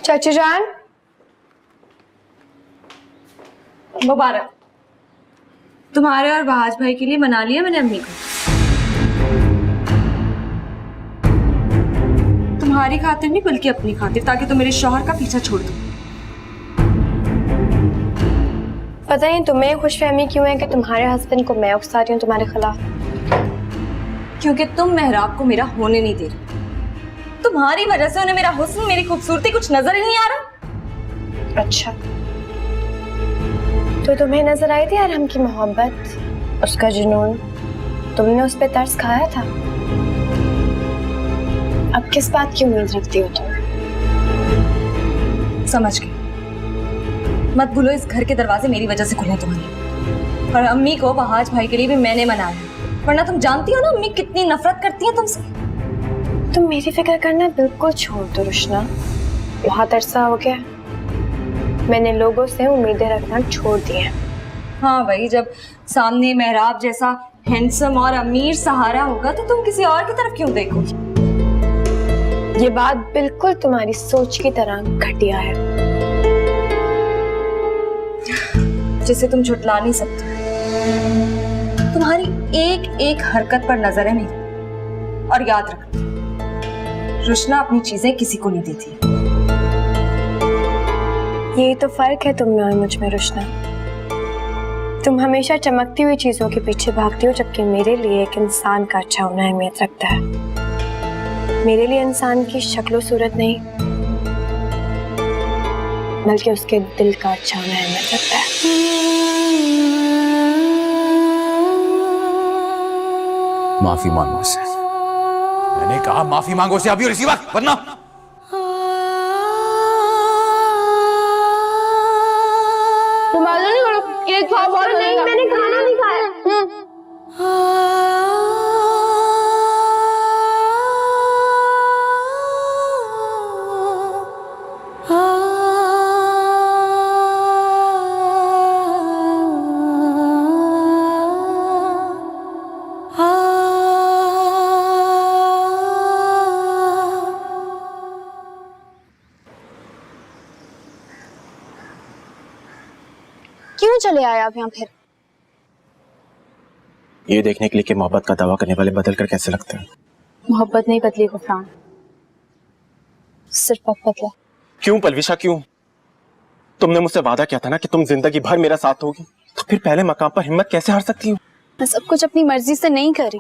चाची जान, मुबारक। तुम्हारे और बहाज भाई के लिए मना लिया मैंने अम्मी को। तुम्हारी खातिर नहीं बल्कि अपनी खातिर, ताकि तुम मेरे शौहर का पीछा छोड़ दो। पता नहीं तुम्हें खुशफहमी क्यों है कि तुम्हारे हस्बैंड को मैं उकसा रही हूँ तुम्हारे खिलाफ। क्योंकि तुम मेहराब को मेरा होने नहीं दे रही। तुम्हारी वजह से उन्हें मेरा हुस्न, मेरी खूबसूरती कुछ नजर ही नहीं आ रहा। अच्छा, तो तुम्हें नजर आई थी अरहम की मोहब्बत, उसका जुनून, तुमने उस पर तरस खाया था। अब किस बात की उम्मीद रखती हो तुम? समझ गई। मत भूलो इस घर के दरवाजे मेरी वजह से खुले तुम्हारे। और अम्मी को बहाज भाई के लिए भी मैंने मनाया, वरना तुम जानती हो ना अम्मी कितनी नफरत करती है तुमसे। तुम मेरी फिक्र करना बिल्कुल छोड़ दो रुशना, बहुत अरसा हो गया मैंने लोगों से उम्मीदें रखना छोड़ दी है। हाँ भाई, जब सामने मेहराब जैसा हैंडसम और अमीर सहारा होगा तो तुम किसी और की तरफ क्यों देखोगी? ये बात बिल्कुल तुम्हारी सोच की तरह घटिया है, जिसे तुम झुटला नहीं सकते। तुम्हारी एक एक हरकत पर नजर है मेरी। और याद रखना, रुशना अपनी चीजें किसी को नहीं देती। यही तो फर्क है तुम में और मुझ में रुशना। तुम हमेशा चमकती हुई चीजों के पीछे भागती हो, जबकि मेरे लिए एक इंसान का अच्छा होना अहमियत रखता है। मेरे लिए इंसान की शक्लो सूरत नहीं, बल्कि उसके दिल का अच्छा होना अहमियत रखता है। माफी मांगो से, मैंने कहा माफी मांगो से अभी और इसी वक्त, वरना नहीं, मैंने खाना नहीं खाया। क्यों चले आए आप यहाँ फिर? ये देखने के लिए कि मोहब्बत का दावा करने वाले बदल कर कैसे लगते हैं। मोहब्बत नहीं बदली गुफरान, सिर्फ वक्त बदला। क्यों पलविशा, क्यों? तुमने मुझसे वादा किया था ना कि तुम जिंदगी भर मेरा साथ होगी, तो फिर पहले मकाम पर हिम्मत कैसे हार सकती हो? मैं सब कुछ अपनी मर्जी से नहीं कर रही,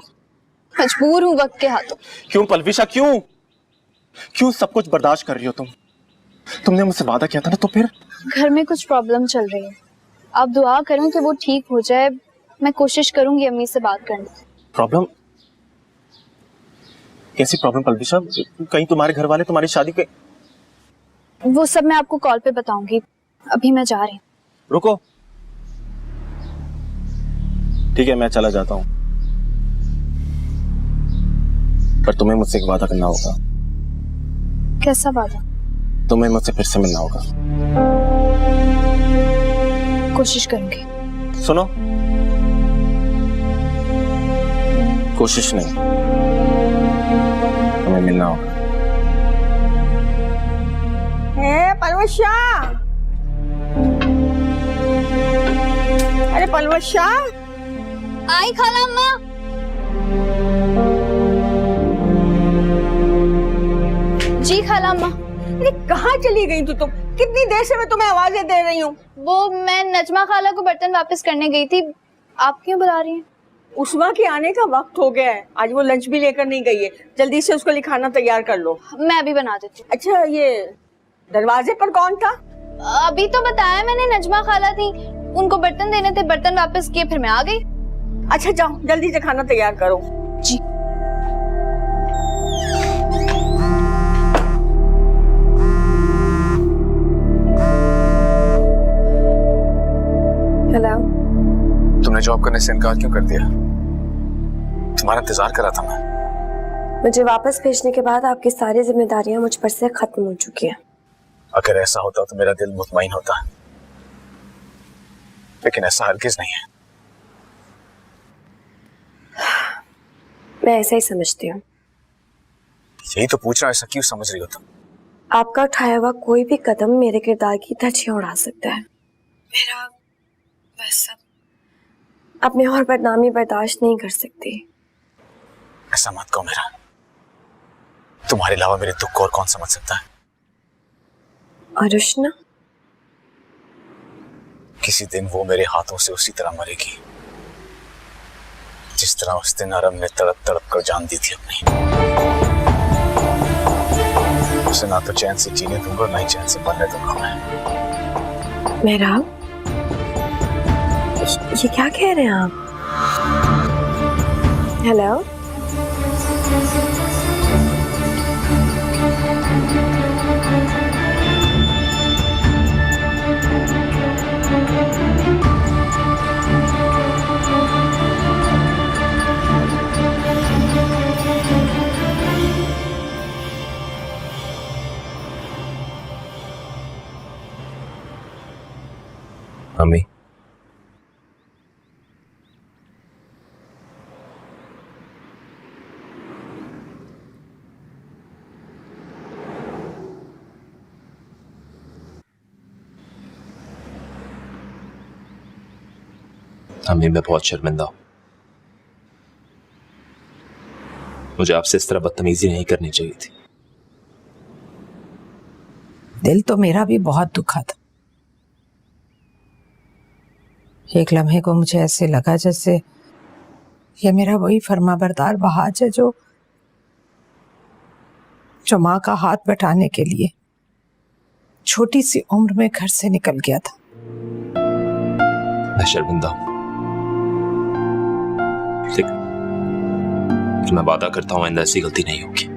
मजबूर हूँ वक्त के हाथों। क्यों पलविशा, क्यों क्यों सब कुछ बर्दाश्त कर रही हो तुम? तुमने मुझसे वादा किया था ना, तो फिर? घर में कुछ प्रॉब्लम चल रही है, आप दुआ करें कि वो ठीक हो जाए। मैं कोशिश करूंगी अम्मी से बात करने। प्रॉब्लम? कैसी प्रॉब्लम पलविशा? कहीं तुम्हारे घर वाले तुम्हारी शादी पे? वो सब मैं आपको कॉल पे बताऊंगी, अभी मैं जा रही हूँ। रुको, ठीक है, मैं चला जाता हूँ, पर तुम्हें मुझसे एक वादा करना होगा। कैसा वादा? तुम्हें मुझसे फिर से मिलना होगा। कोशिश करूंगी। सुनो, कोशिश नहीं, तुम्हें मिलना होगा। पलवशा, अरे पलवशा, आई खाला अम्मा। जी खाला अम्मा। अरे कहाँ चली गई तू? तुम कितनी देर से मैं तुम्हें आवाजें दे रही हूँ। वो मैं नजमा खाला को बर्तन वापस करने गई थी, आप क्यों बुला रही हैं? उस्मा के आने का वक्त हो गया है, आज वो लंच भी लेकर नहीं गई है, जल्दी से उसको लिए खाना तैयार कर लो। मैं अभी बना देती हूँ। अच्छा, ये दरवाजे पर कौन था? अभी तो बताया मैंने, नजमा खाला थी, उनको बर्तन देने थे, बर्तन वापस किए, फिर मैं आ गई। अच्छा जाओ, जल्दी से खाना तैयार करो। जी। हेलो। तुमने जॉब करने से इनकार क्यों कर दिया? तुम्हारा इंतजार कर रहा था मैं। मुझे वापस भेजने के बाद आपकी सारी जिम्मेदारियां मुझ पर से खत्म हो चुकी हैं। अगर ऐसा होता तो मेरा दिल मुतमईन होता, लेकिन ऐसा हरगिज नहीं है। मैं ऐसा ही समझती हूँ। यही तो पूछ रहा, ऐसा क्यों समझ रही हो तुम? आपका उठाया हुआ कोई भी कदम मेरे किरदार की धज्जियां उड़ा सकता है। मेरा बस अब मैं और बदनामी बर्दाश्त नहीं कर सकती। ऐसा मत कहो मेरा, तुम्हारे अलावा मेरे दुख को और कौन समझ सकता है। और रुशना, किसी दिन वो मेरे हाथों से उसी तरह मरेगी जिस तरह उस दिन अरब ने तड़प तड़प कर जान दी थी अपनी। उसे ना तो चैन से जीने दूंगा, ना ही चैन से मरने दूंगा मैं। मेरा ये क्या कह रहे हैं आप? हेलो, मम्मी, अम्मी मैं बहुत शर्मिंदा हूं। मुझे आपसे इस तरह बदतमीजी नहीं करनी चाहिए थी। दिल तो मेरा भी बहुत दुखा था। एक लम्हे को मुझे ऐसे लगा जैसे ये मेरा वही फर्माबरदार बहाज है जो माँ का हाथ बटाने के लिए छोटी सी उम्र में घर से निकल गया था। मैं शर्मिंदा हूं, लेकिन मैं वादा करता हूं आइंदा ऐसी गलती नहीं होगी।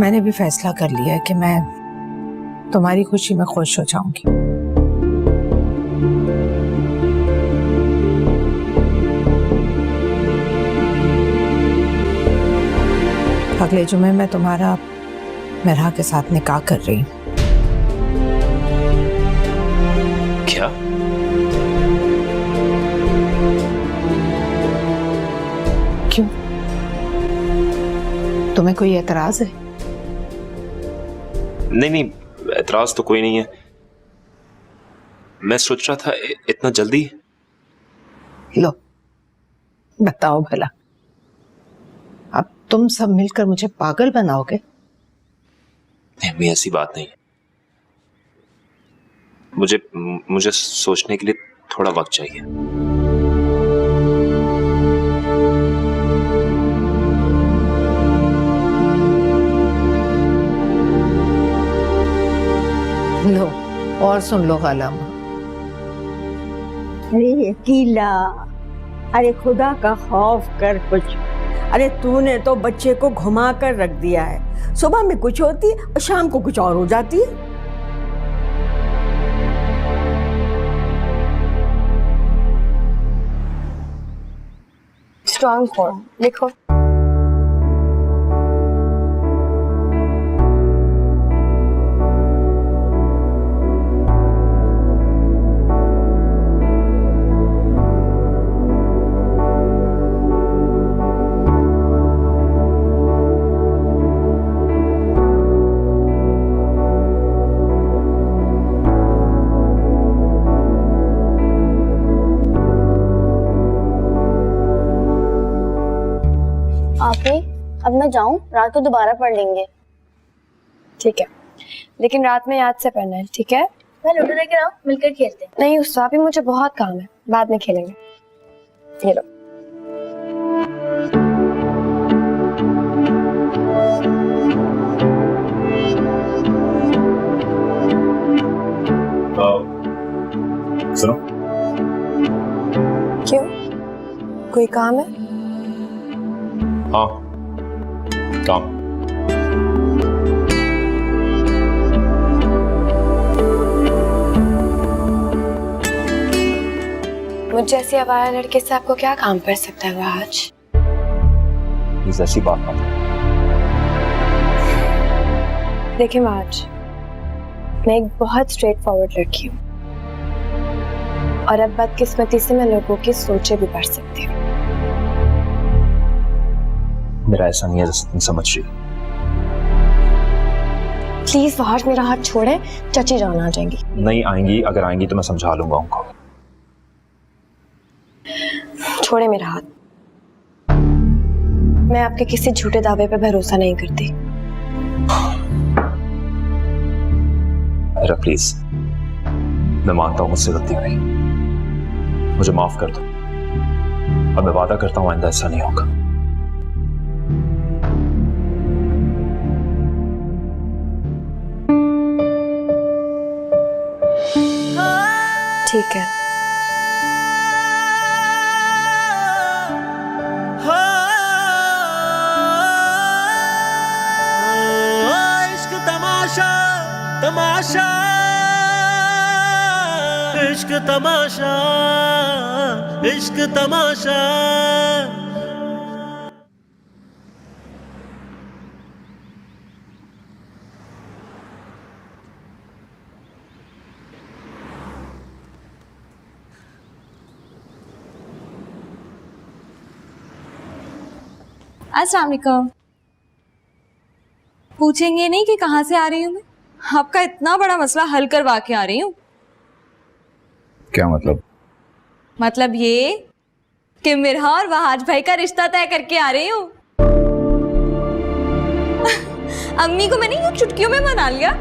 मैंने भी फैसला कर लिया है कि मैं तुम्हारी खुशी में खुश हो जाऊंगी। अगले जुमे मैं तुम्हारा मेरा के साथ निकाह कर रही हूँ। क्या? क्यों, तुम्हें कोई एतराज है? नहीं, एतराज तो कोई नहीं है। मैं सोच रहा था इतना जल्दी। लो बताओ भला, अब तुम सब मिलकर मुझे पागल बनाओगे? नहीं अम्मी, ऐसी बात नहीं है। मुझे सोचने के लिए थोड़ा वक्त चाहिए। लो और सुन लो खालामा। अरे अकीला, अरे खुदा का खौफ कर कुछ। अरे तूने तो बच्चे को घुमा कर रख दिया है। सुबह में कुछ होती है और शाम को कुछ और हो जाती है। स्ट्रॉन्ग फॉर्म लिखो। आपी, अब मैं जाऊं? रात को दोबारा पढ़ लेंगे। ठीक है, लेकिन रात में याद से पढ़ना है, ठीक है? मैं लूडो लेकर आऊं, मिलकर खेलते हैं। नहीं उस्ताद, अभी मुझे बहुत काम है, बाद में खेलेंगे। ये लो। सुनो, क्यों, कोई काम है? हाँ काम। मुझे ऐसी आवारा लड़के से आपको क्या काम पड़ सकता है आज? प्लीज ऐसी बात मत। देखिए आज मैं एक बहुत स्ट्रेट फॉरवर्ड लड़की हूँ और अब बदकिस्मती से मैं लोगों की सोचें भी पढ़ सकती हूँ। मेरा ऐसा नहीं है जैसे तुम समझ रही हो। प्लीज वहाज मेरा हाथ छोड़े, चाची जान आ जाएंगी। नहीं आएंगी, अगर आएंगी तो मैं समझा लूंगा उनको। छोड़े मेरा हाथ। मैं आपके किसी झूठे दावे पे भरोसा नहीं करती। अरे प्लीज, मैं मानता हूं मुझसे गलती हुई, मुझे माफ कर दो। अब मैं वादा करता हूं आइंदा ऐसा नहीं होगा। ठीक है। इश्क तमाशा तमाशा, इश्क तमाशा, इश्क तमाशा। अस्सलाम वालेकुम। पूछेंगे नहीं कि कहाँ से आ रही हूँ मैं? आपका इतना बड़ा मसला हल करवा के आ रही हूँ। क्या मतलब? मतलब ये कि मिरहा और वहाज भाई का रिश्ता तय करके आ रही हूँ। अम्मी को मैंने यूं चुटकियों में मना लिया।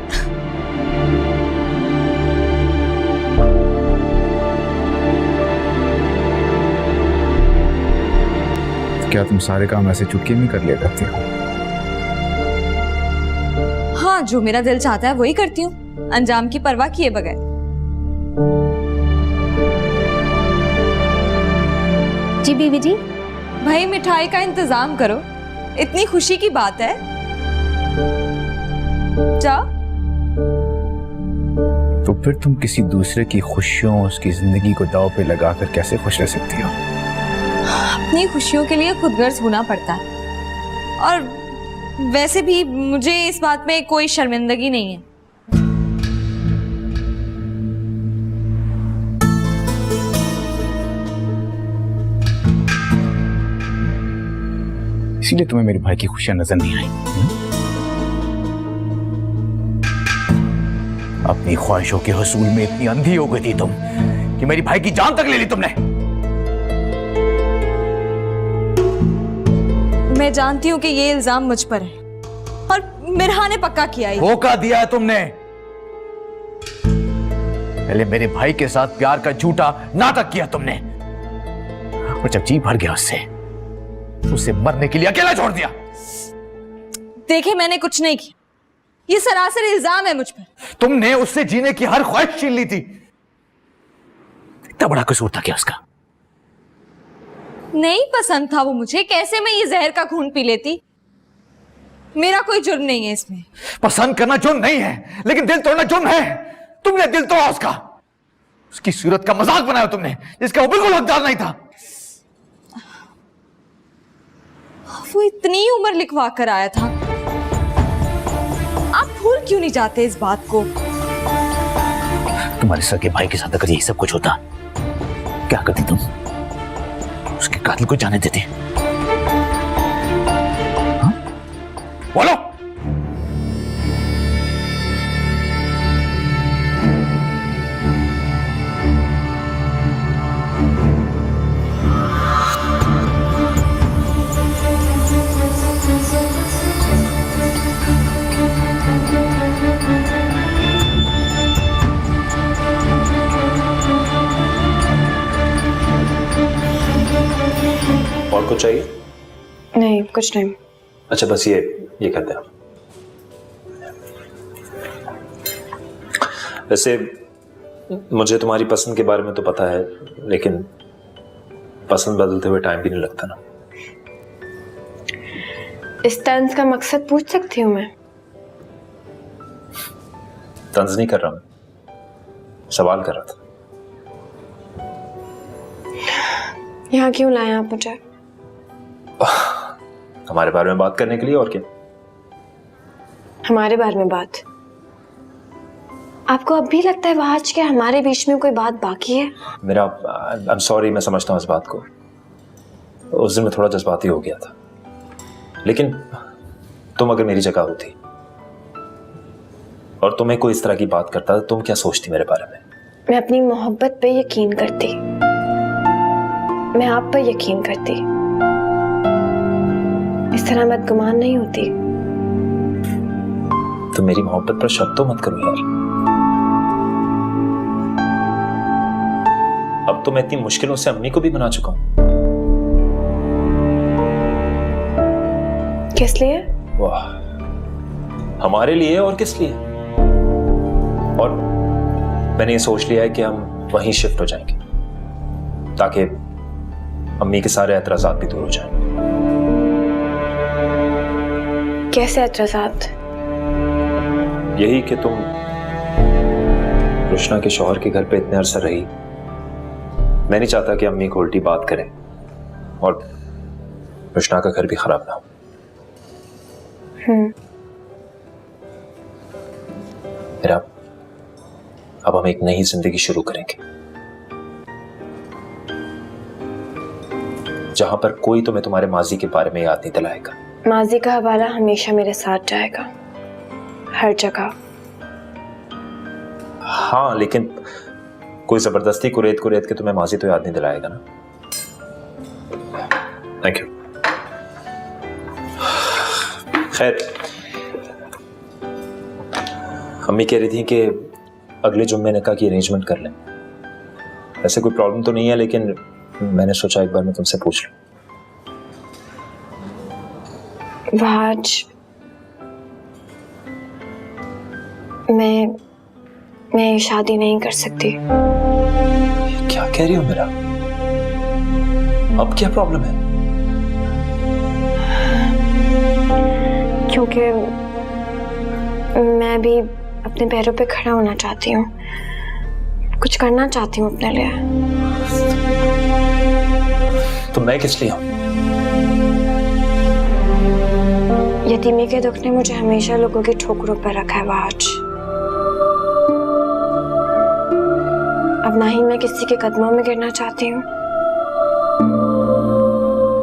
क्या तुम सारे काम ऐसे चुटकी में कर लिया करती हो? हाँ, जो मेरा दिल चाहता है वही करती हूँ, अंजाम की परवाह किए बगैर। जी बीवी जी। भाई मिठाई का इंतजाम करो, इतनी खुशी की बात है। जाओ। तो फिर तुम किसी दूसरे की खुशियों, उसकी जिंदगी को दांव पे लगाकर कैसे खुश रह सकती हो? अपनी खुशियों के लिए खुदगर्ज होना पड़ता है, और वैसे भी मुझे इस बात में कोई शर्मिंदगी नहीं है। इसीलिए तुम्हें मेरे भाई की खुशियां नजर नहीं आई। अपनी ख्वाहिशों के हसूल में इतनी अंधी हो गई थी तुम कि मेरी भाई की जान तक ले ली तुमने। मैं जानती हूँ कि ये इल्जाम मुझ पर है, और मिरहा ने पक्का किया है। धोखा दिया है तुमने। पहले मेरे भाई के साथ प्यार का झूठा नाटक किया तुमने, और जब जी भर गया उससे, उसे मरने के लिए अकेला छोड़ दिया। देखे, मैंने कुछ नहीं किया, ये सरासर इल्जाम है मुझ पर। तुमने उससे जीने की हर ख्वाहिश छीन ली थी। इतना बड़ा कसूर था क्या उसका? नहीं पसंद था वो मुझे, कैसे मैं ये जहर का खून पी लेती? मेरा कोई जुर्म नहीं है इसमें। पसंद करना जुर्म नहीं है, लेकिन दिल तोड़ना जुर्म है। तुमने दिल तोड़ा उसका, उसकी सूरत का मजाक बनाया तुमने, जिसका वो बिल्कुल हकदार नहीं था। वो इतनी उम्र लिखवा कर आया था, आप भूल क्यों नहीं जाते इस बात को? तुम्हारे सगे भाई के साथ अगर यही सब कुछ होता, क्या करती तुम? उसके कातिल को जाने देते? हाँ? बोलो। और कुछ चाहिए? नहीं, कुछ नहीं। अच्छा, बस ये कर दे। वैसे मुझे तुम्हारी पसंद के बारे में तो पता है, लेकिन पसंद बदलते हुए टाइम भी नहीं लगता ना। इस तंज का मकसद पूछ सकती हूँ मैं? तंज नहीं कर रहा, मैं सवाल कर रहा था। यहाँ क्यों लाए आप मुझे? हमारे बारे में बात करने के लिए, और क्या? हमारे बारे में बात? आपको अब भी लगता है वहाज के हमारे बीच में कोई बात बाकी है? आई एम सॉरी, मैं समझता हूँ इस बात को। उस दिन मैं थोड़ा जज्बाती हो गया था। लेकिन तुम अगर मेरी जगह होती और तुम्हें कोई इस तरह की बात करता तो तुम क्या सोचती मेरे बारे में? मैं अपनी मोहब्बत पे यकीन करती, मैं आप पर यकीन करती, इस तरह बदगुमान नहीं होती। तुम मेरी मोहब्बत पर शक तो मत करो यार। अब तो मैं इतनी मुश्किलों से अम्मी को भी बना चुका हूं। किस लिए? वाह, हमारे लिए और किस लिए? और मैंने ये सोच लिया है कि हम वहीं शिफ्ट हो जाएंगे ताकि अम्मी के सारे एतराजात भी दूर हो जाएं। कैसे एतराजात? यही कि तुम रुशना के शौहर के घर पे इतने अरसा रही। मैं नहीं चाहता कि अम्मी को उल्टी बात करें और रुशना का घर भी खराब ना हो। मेरा अब हम एक नई जिंदगी शुरू करेंगे जहां पर कोई तुम्हें तुम्हारे माजी के बारे में याद नहीं दिलाएगा। माजी का हवाला हमेशा मेरे साथ जाएगा, हर जगह। हाँ, लेकिन कोई जबरदस्ती कुरेद के तुम्हें माजी तो याद नहीं दिलाएगा ना। Thank you. खैर, अम्मी कह रही थी कि अगले जुम्मे निकाह की अरेंजमेंट कर लें। ऐसे कोई प्रॉब्लम तो नहीं है, लेकिन मैंने सोचा एक बार मैं तुमसे पूछ लूं। आज मैं शादी नहीं कर सकती। क्या कह रही हो मेरा? अब क्या प्रॉब्लम है? क्योंकि मैं भी अपने पैरों पे खड़ा होना चाहती हूँ, कुछ करना चाहती हूँ अपने लिए। तो मैं किस लिए हूं? यतीमी के दुख ने मुझे हमेशा लोगों की ठोकरों पर रखा है आज। अब ना ही मैं किसी के कदमों में गिरना चाहती हूँ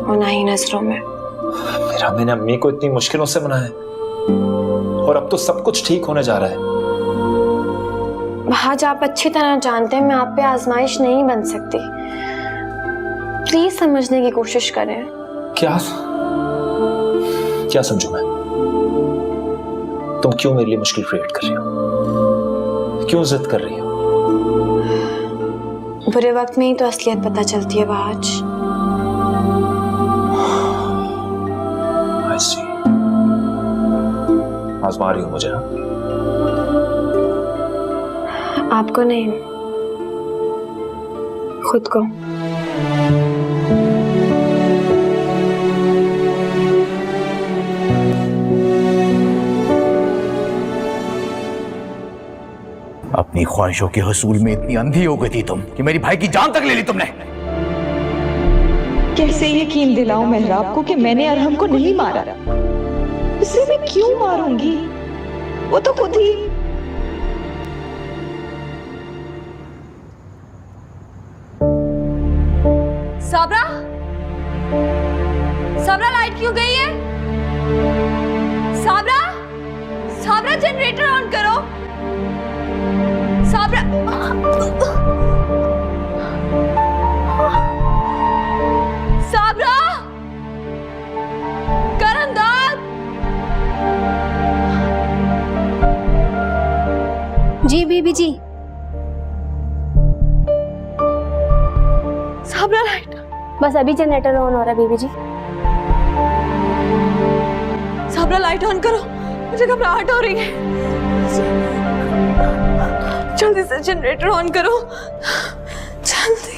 और ना ही नजरों में। मैंने अम्मी को इतनी मुश्किलों से मनाया है और अब तो सब कुछ ठीक होने जा रहा है। आज आप अच्छी तरह जानते हैं मैं आप पे आजमाइश नहीं बन सकती। प्लीज समझने की कोशिश करें। क्या समझूं मैं? तुम क्यों मेरे लिए मुश्किल क्रिएट कर रही हो? क्यों जिद कर रही हो? बुरे वक्त में ही तो असलियत पता चलती है आज। I see। आजमा रही हो मुझे? आपको नहीं, खुद को। अपनी ख्वाहिशों के हसूल में इतनी अंधी हो गई थी तुम कि मेरी भाई की जान तक ले ली तुमने। कैसे यकीन दिलाऊं मेहराब को कि मैंने अरहम को नहीं मारा? उसे मैं क्यों मारूंगी? वो तो खुद ही। साबरा, साबरा लाइट क्यों गई है? साबरा, साबरा जनरेटर ऑन करो। साबरा, साबरा, कर अंदाज। जी बीबी जी। साबरा लाइट। बस अभी जनरेटर ऑन हो रहा है बीबी जी। साबरा लाइट ऑन करो, मुझे घबराहट हो रही है। जल्दी से जनरेटर ऑन करो, जल्दी।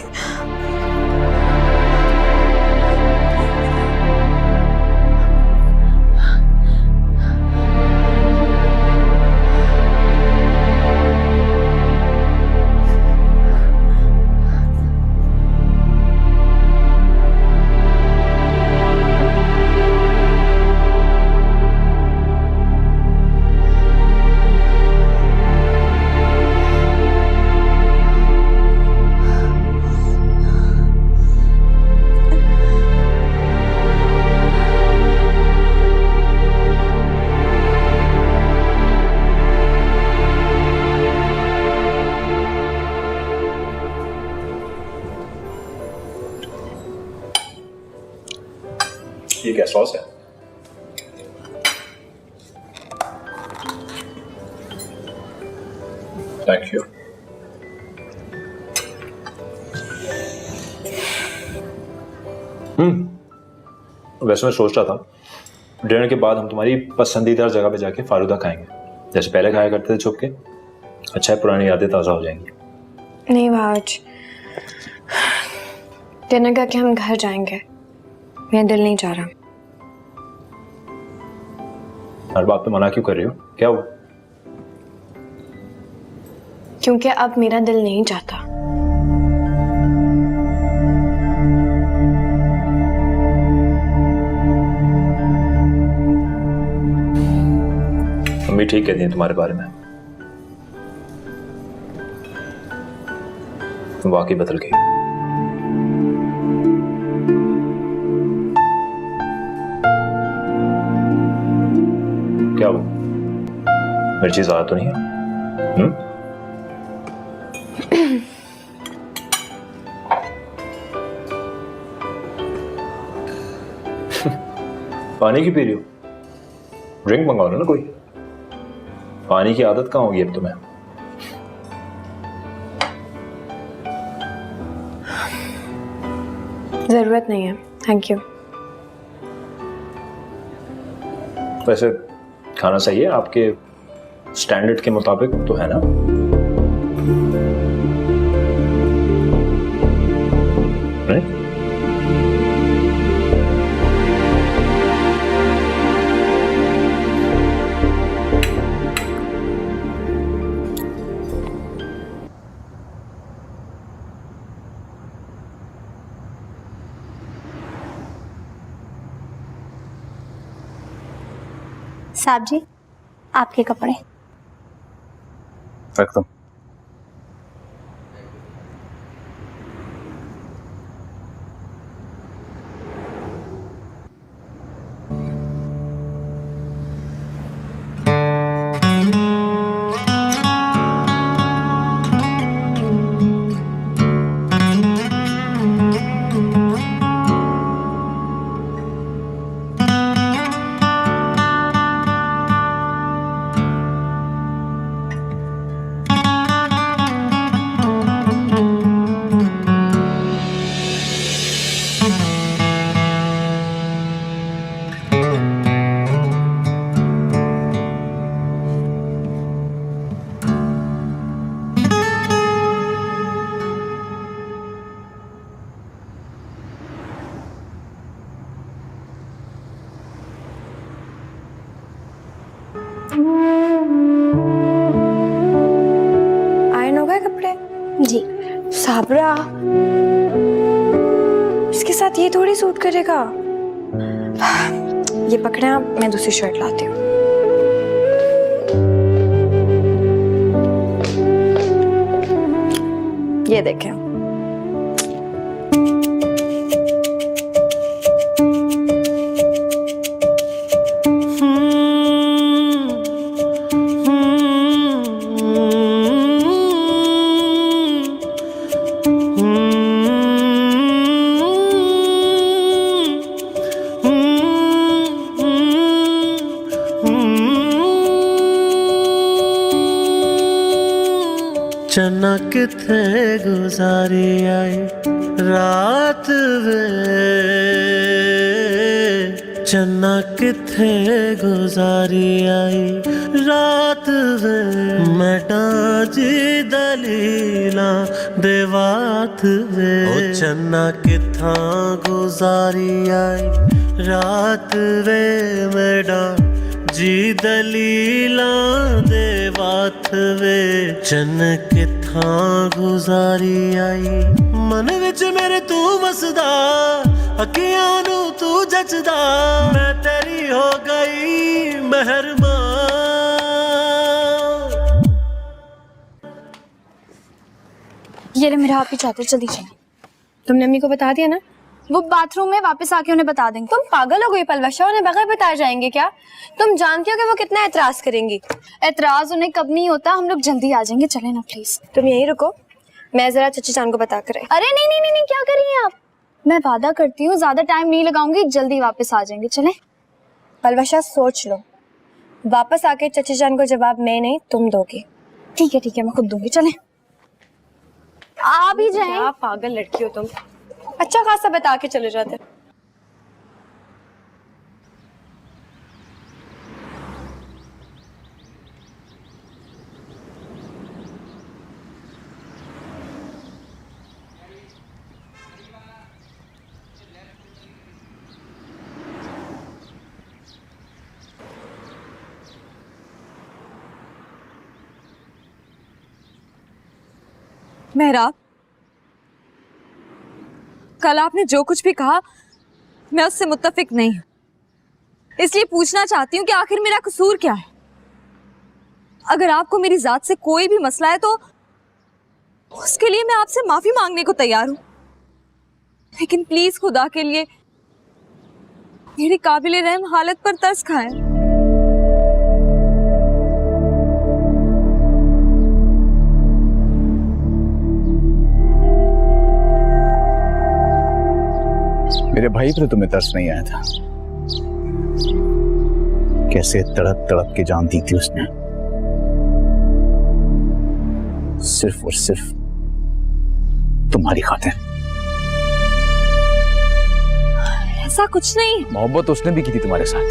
ये क्या सॉस है? Thank you. वैसे मैं सोच रहा था डिनर के बाद हम तुम्हारी पसंदीदा जगह पे जाके फालूदा खाएंगे, जैसे पहले खाया करते थे छुप के। अच्छा है, पुरानी यादें ताज़ा हो जाएंगी। नहीं आज डिनर करके हम घर जाएंगे, मेरा दिल नहीं जा रहा। हर बात पे मना क्यों कर रही हो? क्या हुआ? क्योंकि अब मेरा दिल नहीं चाहता। मम्मी ठीक कहती हैं तुम्हारे बारे में, तुम वाकई बदल गई। क्या हुआ? मिर्ची ज्यादा तो नहीं है? पानी क्यों पी रही हो? ड्रिंक मंगाओ ना कोई। पानी की आदत कहाँ होगी अब तुम्हें? जरूरत नहीं है, थैंक यू। वैसे खाना सही है आपके स्टैंडर्ड के मुताबिक तो है ना? नहीं? साहब जी, आपके कपड़े। रख दो। आयरन हो गए कपड़े? जी। साबरा, इसके साथ ये थोड़ी सूट करेगा। ये पकड़े आप, मैं दूसरी शर्ट लाती हूँ। ये देखें। चन्ना किथे गुजारी आई रात वे, चन्ना किथे गुजारी आई रात वे, मैं डाजी दलीला देवात वे। ओ चन्ना किथा गुजारी आई रात वे, मैं जी दलीला देवात वे, चन किथा गुजारी आई। मन विच मेरे तू वसदा, अखियां नू तू जचदा, मैं तेरी हो गई मेहरबान। ये ले मेरा, आप ही चाहते जल्दी चलें। तुमने अम्मी को बता दिया ना? वो बाथरूम में, वापस आके उन्हें बता देंगे। तुम पागल हो गई पलवशा, उन्हें बगैर बताए जाएंगे क्या? तुम जानती हो कि वो कितना एतराज करेंगी। एतराज उन्हें कब नहीं होता, हम लोग जल्दी आ जाएंगे, चले ना प्लीज। तुम यहीं रुको, मैं जरा चची जान को बता कर आई। अरे नहीं नहीं नहीं नहीं, क्या कर रही हैं आप? मैं वादा करती हूँ ज्यादा टाइम नहीं लगाऊंगी, जल्दी वापस आ जाएंगे। चले? पलवशा सोच लो, वापस आके चची जान को जवाब मैं नहीं तुम दोगी। ठीक है मैं खुद दूंगी। चले? आ भी जाएं। क्या पागल लड़की हो तुम, अच्छा खासा बता के चले जाते। मेहराब, कल आपने जो कुछ भी कहा मैं उससे मुत्तफिक नहीं हूं, इसलिए पूछना चाहती हूँ कि आखिर मेरा कसूर क्या है। अगर आपको मेरी जात से कोई भी मसला है तो उसके लिए मैं आपसे माफी मांगने को तैयार हूं, लेकिन प्लीज खुदा के लिए मेरी काबिल रहम हालत पर तरस खाएं। मेरे भाई पर तुम्हें तरस नहीं आया था? कैसे तड़प तड़प के जान दी थी उसने, सिर्फ और सिर्फ तुम्हारी खातिर। ऐसा कुछ नहीं। मोहब्बत उसने भी की थी तुम्हारे साथ,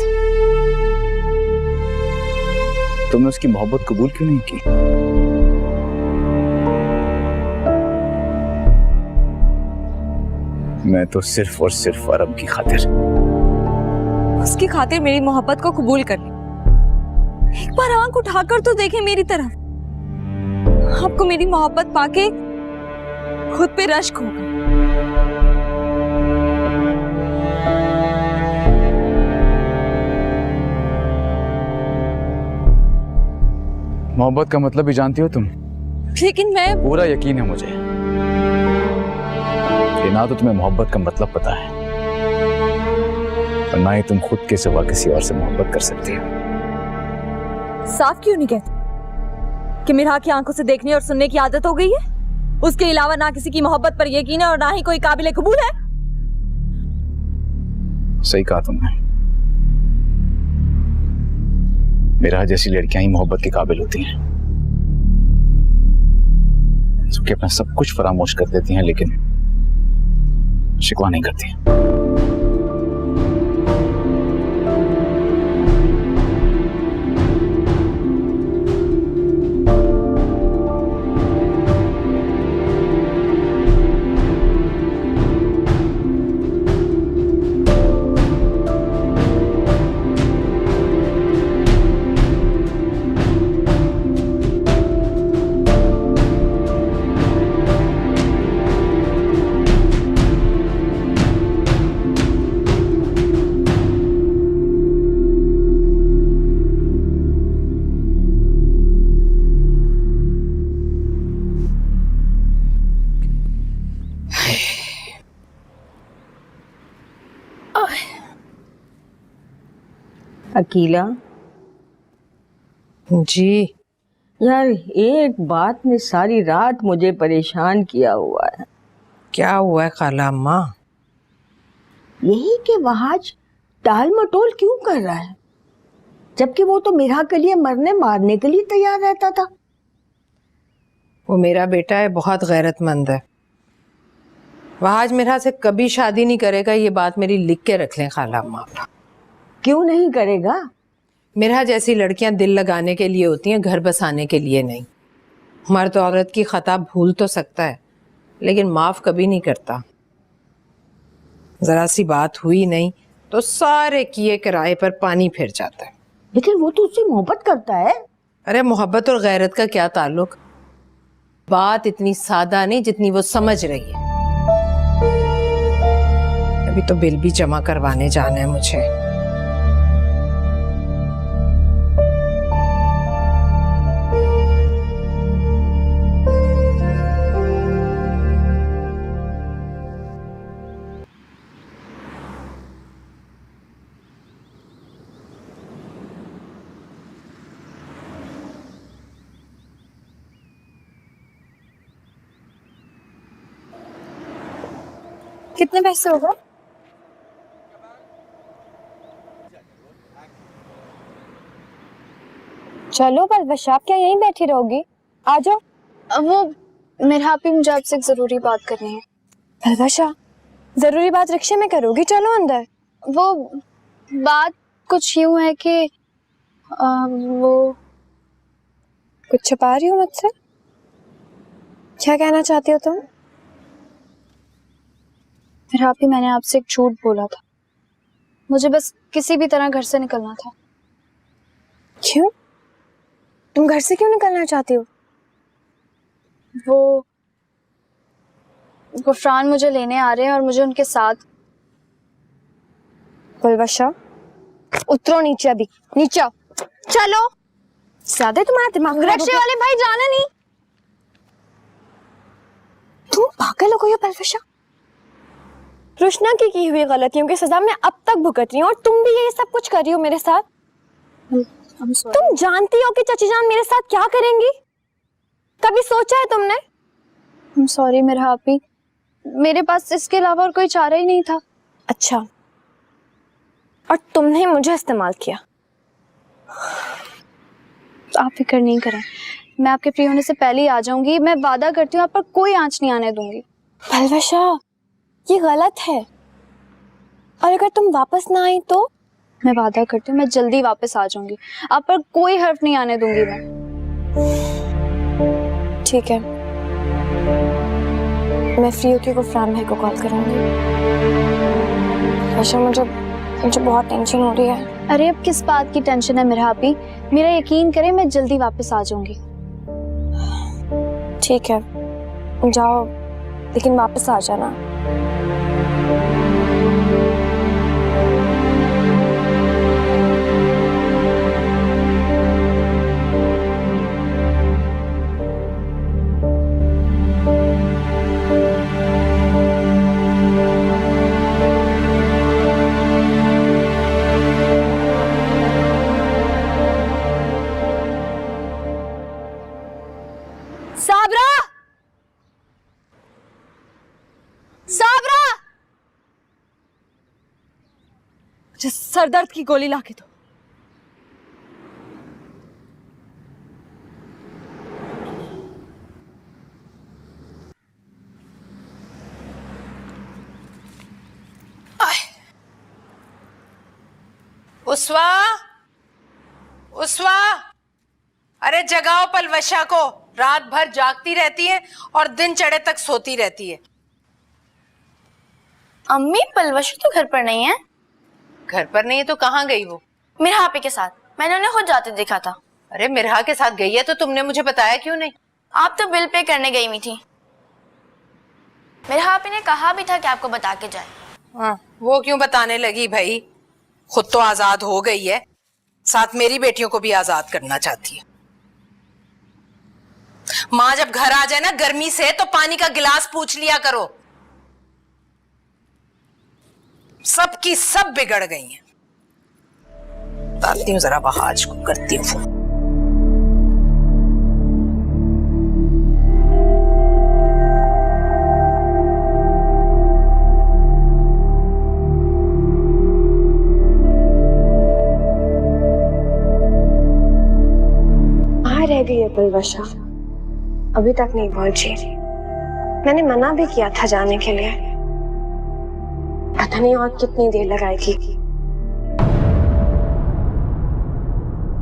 तुमने उसकी मोहब्बत कबूल क्यों नहीं की? मैं तो सिर्फ और सिर्फ अरब की खातिर। उसकी खातिर मेरी मोहब्बत को कबूल कर ली। एक बार आंख उठाकर तो देखें मेरी तरफ। आपको मेरी मोहब्बत पाके खुद पे रश्क होगा। मोहब्बत का मतलब भी जानती हो तुम? लेकिन मैं पूरा यकीन है मुझे कि ना तो तुम्हें मोहब्बत का मतलब पता है और ना ही तुम खुद के सिवा किसी और से मोहब्बत कर सकती हो। साफ क्यों नहीं कहते कि मिरा की आंखों से देखने और सुनने की आदत हो गई है? उसके अलावा ना किसी की मोहब्बत पर यकीन है और ना ही कोई काबिल कबूल है। सही कहा तुमने, मेरा जैसी लड़कियां ही मोहब्बत के काबिल होती हैं, जो कि अपना सब कुछ फरामोश कर देती हैं लेकिन शिकवा नहीं करती। अकीला जी। यार, एक बात ने सारी रात मुझे परेशान किया हुआ है। क्या हुआ है खाला अम्मा? यही कि वहाज टाल मटोल क्यों कर रहा है, जबकि वो तो मीरा के लिए मरने मारने के लिए तैयार रहता था। वो मेरा बेटा है, बहुत गैरतमंद है। वहाज मेरा से कभी शादी नहीं करेगा, ये बात मेरी लिख के रख लें खाला अम्मा। क्यों नहीं करेगा? मेरा जैसी लड़कियां दिल लगाने के लिए होती हैं, घर बसाने के लिए नहीं। मर्द औरत की खता भूल तो सकता है लेकिन माफ कभी नहीं करता। जरा सी बात हुई नहीं तो सारे किए किराए पर पानी फिर जाता है। लेकिन वो तो उससे मोहब्बत करता है। अरे मोहब्बत और गैरत का क्या ताल्लुक? बात इतनी सादा नहीं जितनी वो समझ रही है। अभी तो बिल भी जमा करवाने जाना है मुझे। कितने पैसे होगा? चलो बलवश, आप क्या यहीं बैठी रहोगी? आ जाओ। वो मेरा आप ही, मुझे आपसे एक जरूरी बात करनी है। बलवशा, जरूरी बात रिक्शे में करोगी? चलो अंदर। वो बात कुछ यूं है कि वो कुछ छुपा रही हो मुझसे? क्या कहना चाहती हो तुम? मेरा आप ही, मैंने आपसे एक झूठ बोला था। मुझे बस किसी भी तरह घर से निकलना था। क्यों? तुम घर से क्यों निकलना चाहती हो? वो गुफरान मुझे लेने आ रहे हैं और मुझे उनके साथ। बलवशा, उतरो नीचे, अभी नीचे आओ। चलो। ज्यादा तुम्हारा दिमाग खराब हो रिक्शे गया। वाले भाई, जाना नहीं। तुम पागल हो गई हो बलवशा। रुशना की हुई गलतियों की सजा मैं अब तक भुगत रही हूँ और तुम भी यही सब कुछ कर रही हो मेरे साथ। तुम जानती हो कि चाची जान मेरे साथ क्या करेंगी? कभी सोचा है तुमने? सॉरी मेरा आप ही, मेरे पास इसके अलावा और कोई चारा ही नहीं था। अच्छा, और तुमने मुझे इस्तेमाल किया। आप फिक्र नहीं करें, मैं आपके फ्री होने से पहले ही आ जाऊंगी। मैं वादा करती हूँ आप पर कोई आंच नहीं आने दूंगी। बलवशा, ये गलत है। और अगर तुम वापस ना आई तो? मैं वादा करती हूँ मैं जल्दी वापस आ जाऊंगी। आप पर कोई हर्फ नहीं आने दूंगी मैं। ठीक है, मैं फ्री होके गुफरान भाई को कॉल करूंगी। वैसे मुझे बहुत टेंशन हो रही है। अरे अब किस बात की टेंशन है मेरा आप ही, मेरा यकीन करें मैं जल्दी वापस आ जाऊंगी। ठीक है, जाओ, लेकिन वापस आ जाना। साबरा, साबरा, मुझे सर दर्द की गोली ला के दो। उस्वा, उस्वा, अरे जगाओ पलवशा को। रात भर जागती रहती है और दिन चढ़े तक सोती रहती है। अम्मी, पलवशा तो घर पर नहीं है। घर पर नहीं है तो कहाँ गई वो? मेरे हापी के साथ, मैंने उन्हें खुद जाते देखा था। अरे मिरहा के साथ गई है तो तुमने मुझे बताया क्यों नहीं? आप तो बिल पे करने गई हुई थी। मेरे हापी ने कहा भी था कि आपको बता के जाए। हाँ, वो क्यों बताने लगी भाई? खुद तो आजाद हो गई है, साथ मेरी बेटियों को भी आजाद करना चाहती है। माँ जब घर आ जाए ना गर्मी से तो पानी का गिलास पूछ लिया करो। सबकी सब बिगड़ गई हैं। बताती हूँ जरा, बहाज को करती हूँ फोन। रह गई है पलवशा, अभी तक नहीं पहुंची। मैंने मना भी किया था जाने के लिए, पता नहीं और कितनी देर लगाएगी।